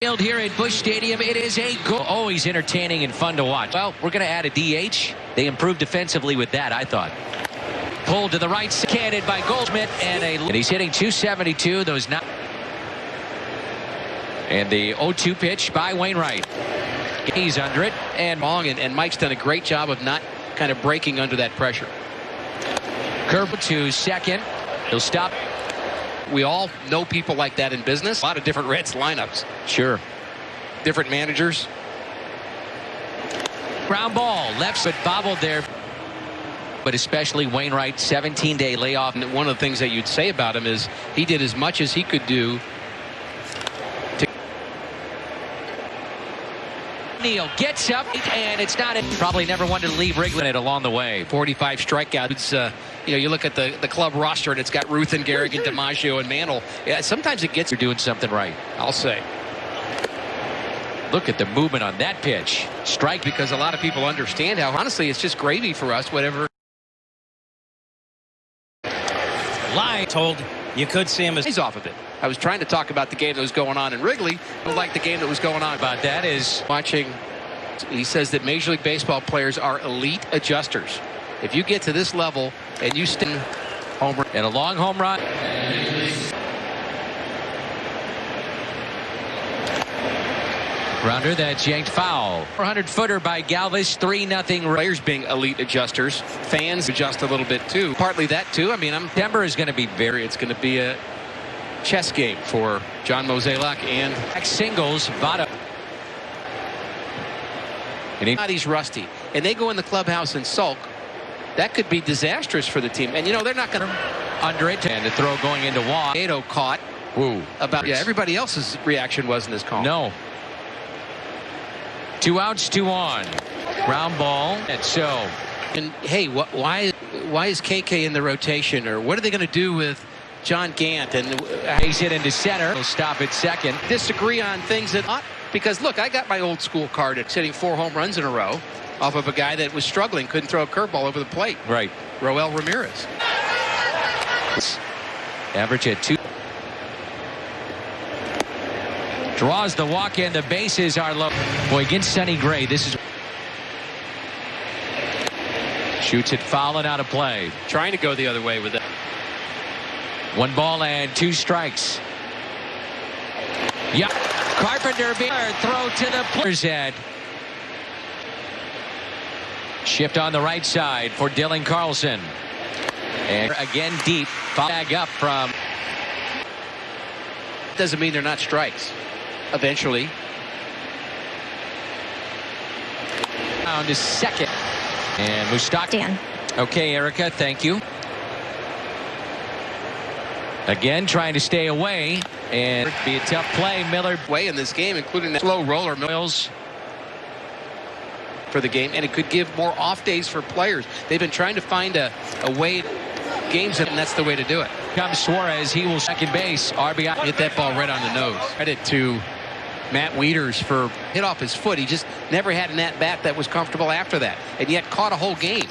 Field here at Busch Stadium. It is a goal. Always entertaining and fun to watch. Well, we're going to add a DH. They improved defensively with that, I thought. Pulled to the right, canned by Goldschmidt, and he's hitting 272. Those not. And the 0-2 pitch by Wainwright. He's under it and long, and Mike's done a great job of not kind of breaking under that pressure. Curve to second. He'll stop. We all know people like that in business. A lot of different Reds lineups. Sure. Different managers. Ground ball. Left foot bobbled there. But especially Wainwright, 17-day layoff. And one of the things that you'd say about him is he did as much as he could do. Neal gets up, and it's not. Probably never wanted to leave Wrigley along the way. 45 strikeouts. You look at the club roster, and it's got Ruth and Garrigan, DiMaggio, and Mantle. Yeah, sometimes it gets. You're doing something right, I'll say. Look at the movement on that pitch. Strike, because a lot of people understand how, honestly, it's just gravy for us, whatever. Line told you could see him as he's off of it. I was trying to talk about the game that was going on in Wrigley. I like the game that was going on. About that is watching. He says that Major League Baseball players are elite adjusters. If you get to this level and you stand home run and a long home run. Grounder that's yanked foul. 400-footer by Galvis. 3-0. Players being elite adjusters. Fans adjust a little bit too. Partly that too. I mean, Denver is going to be very. It's going to be a chess game for John Mozeliak and singles. Votto. And he's rusty, and they go in the clubhouse and sulk. That could be disastrous for the team. And they're not going to under it, and the throw going into Wong. Nato caught. Ooh. Everybody else's reaction wasn't as calm. No. 2 outs, 2 on. Ground ball. And so. And hey, why is KK in the rotation, or what are they going to do with John Gant? And he's hit into center. He'll stop at second. Disagree on things that not, because look, I got my old school card at hitting 4 home runs in a row off of a guy that was struggling, couldn't throw a curveball over the plate. Right. Roel Ramirez. Average at 2. Draws the walk, and the bases are low. Boy, against Sonny Gray, this is. Shoots it foul and out of play. Trying to go the other way with it. 1 ball and 2 strikes. Yep. Carpenter throw to the player's head. Shift on the right side for Dylan Carlson. And again deep. Bag up from. Doesn't mean they're not strikes. Eventually. Down to second. And Mustak. Dan. Okay, Erica, thank you. Again, trying to stay away. And be a tough play. Miller way in this game, including that slow roller Mills for the game, and it could give more off days for players. They've been trying to find a way games, and that's the way to do it. Comes Suarez. He will second base. RBI. Hit that ball right on the nose. Credit to Matt Wieters for hit off his foot. He just never had an at-bat that was comfortable after that, and yet caught a whole game.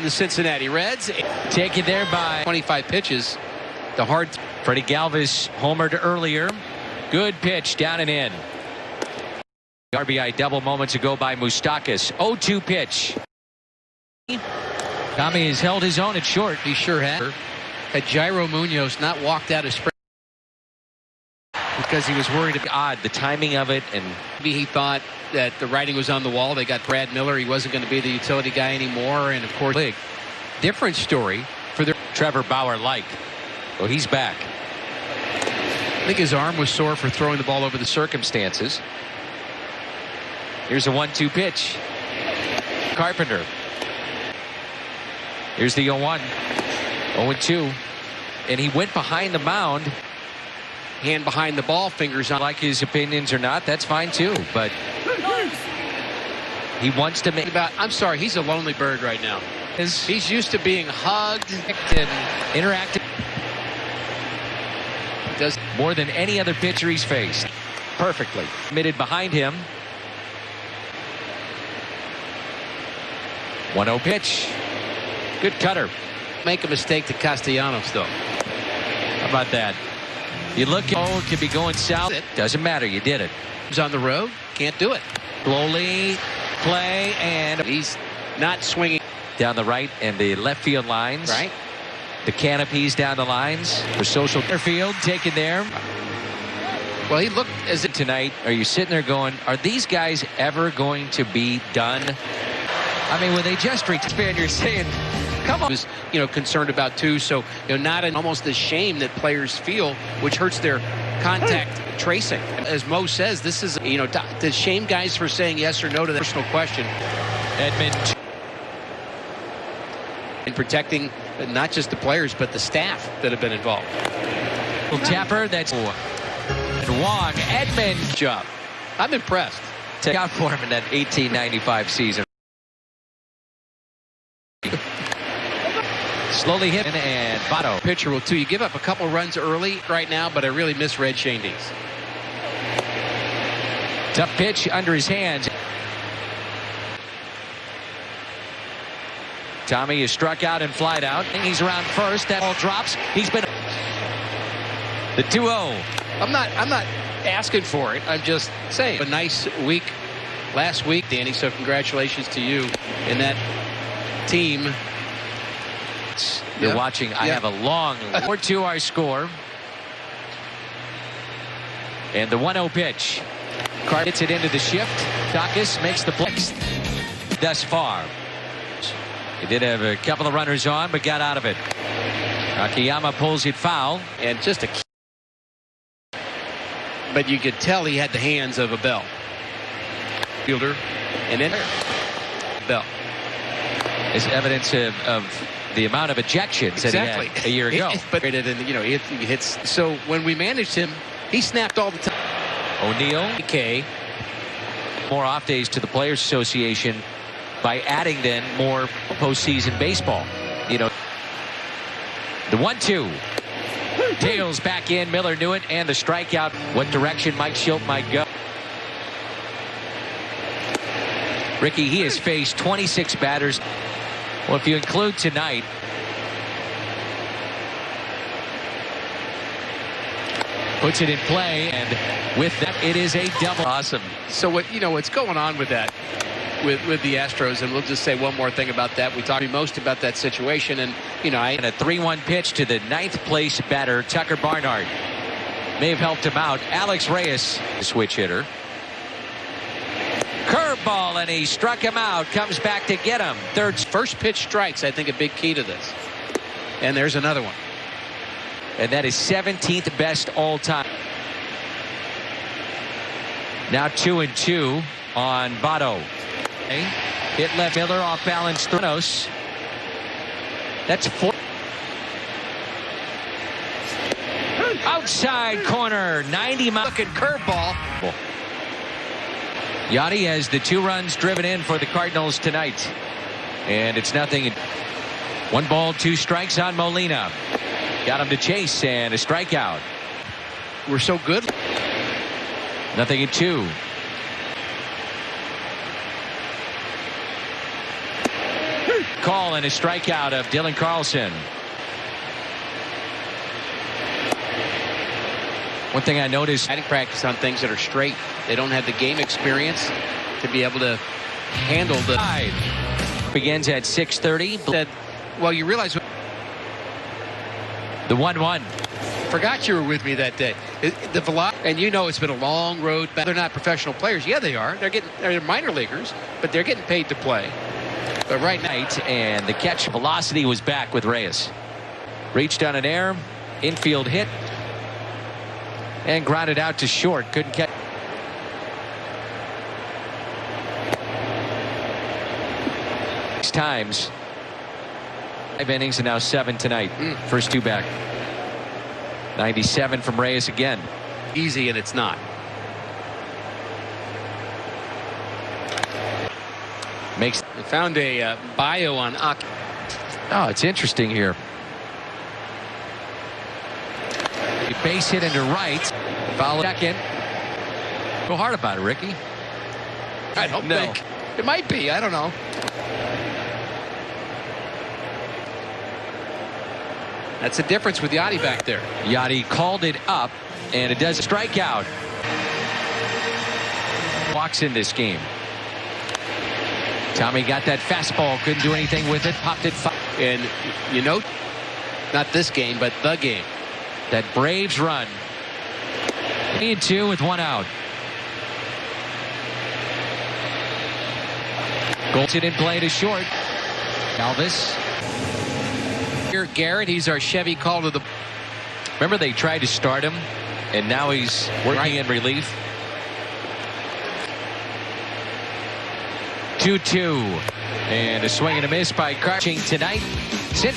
The Cincinnati Reds taken there by 25 pitches. The hard. Freddie Galvis homered earlier. Good pitch down and in. RBI double moments ago by Moustakas. 0-2 pitch. Tommy has held his own at short. He sure has. Had Jairo Munoz not walked out of spring because he was worried about odd the timing of it, and maybe he thought that the writing was on the wall. They got Brad Miller. He wasn't going to be the utility guy anymore, and of course, different story for the Trevor Bauer like. Well, he's back. I think his arm was sore for throwing the ball over the circumstances. Here's a 1-2 pitch. Carpenter. Here's the 0-1. 0-2. And he went behind the mound. Hand behind the ball, fingers on. Like his opinions or not, that's fine too. But he wants to make about. I'm sorry, he's a lonely bird right now. He's used to being hugged and interactive. Does more than any other pitcher he's faced. Perfectly. Committed behind him. 1-0 pitch. Good cutter. Make a mistake to Castellanos, though. How about that? You look at could be going south. Doesn't matter. You did it. He's on the road. Can't do it. Slowly play, and He's not swinging. down the right and the left field lines. Right. The canopies down the lines for social field taken there. Well, he looked as if Tonight, are you sitting there going, are these guys ever going to be done? I mean, when they just retired, you're saying, come on. was, concerned about too. So, not almost the shame that players feel, which hurts their contact tracing. As Mo says, this is, to shame guys for saying yes or no to that personal question. Edmund. In protecting not just the players, but the staff that have been involved. Tapper, that's Wong. Edmund job. I'm impressed. Take out for him in that 1895 season. Slowly hit and Votto. Pitcher will too. You give up a couple runs early right now, but I really misread Shane Dees. Tough pitch under his hands. Tommy is struck out and flied out. He's around first. That ball drops. He's been the 2-0. I'm not asking for it. I'm just saying. A nice week last week, Danny. So congratulations to you and that team. You're watching. I have a long 4-2 our score. And the 1-0 pitch. Card hits it into the shift. Dacus makes the play thus far. He did have a couple of runners on, but got out of it. Akiyama pulls it foul. And just but you could tell he had the hands of a Bell fielder, and then Bell. Is evidence of the amount of ejections that he had a year ago. But he hits. So when we managed him, he snapped all the time. O'Neill. Okay. More off days to the Players Association by adding then more postseason baseball. The 1-2. Tails back in. Miller knew it, and the strikeout. What direction Mike Schilt might go. Ricky, he has faced 26 batters. Well, if you include tonight, puts it in play, and with that, it is a double. Awesome. So what's going on with that? With the Astros, and we'll just say one more thing about that. We talked most about that situation, and and a 3-1 pitch to the 9th place batter, Tucker Barnard. May have helped him out. Alex Reyes, the switch hitter. Curveball, and he struck him out. Comes back to get him. First pitch strikes, I think, a big key to this. And there's another one. And that is 17th best all time. Now 2-2 on Votto. Hit left. Miller off balance. Thronos. That's 4. Outside corner. 90-mile. Looking curveball. Yachty has the 2 runs driven in for the Cardinals tonight. And it's nothing. 1 ball, 2 strikes on Molina. Got him to chase and a strikeout. We're so good. Nothing at 2. Call and a strikeout of Dylan Carlson. One thing I noticed, Batting practice on things that are straight. They don't have the game experience to be able to handle the. Begins at 6:30. Well, you realize the 1-1. Forgot you were with me that day. The velocity, and it's been a long road. They're not professional players. Yeah, they are. They're minor leaguers, but they're getting paid to play. But right now, and the catch velocity was back with Reyes. Reached on an air, infield hit, and grounded out to short. Couldn't catch. Times. 5 innings and now 7 tonight. First 2 back. 97 from Reyes again. Easy, and it's not. Makes. We found a bio on Ak. Oh, it's interesting here. Base hit into right. Foul second. Go hard about it, Ricky. I don't think. It might be. I don't know. That's the difference with Yachty back there. Yachty called it up, and it does a strikeout. Walks in this game. Tommy got that fastball, couldn't do anything with it, popped it. And you know, not this game, but the game. That Braves run. 3-2 with 1 out. Goldson in play to short. Elvis. Here, Garrett, he's our Chevy call to the. Remember they tried to start him, and now he's working in relief. 2-2. And a swing and a miss by Cardinals tonight. Since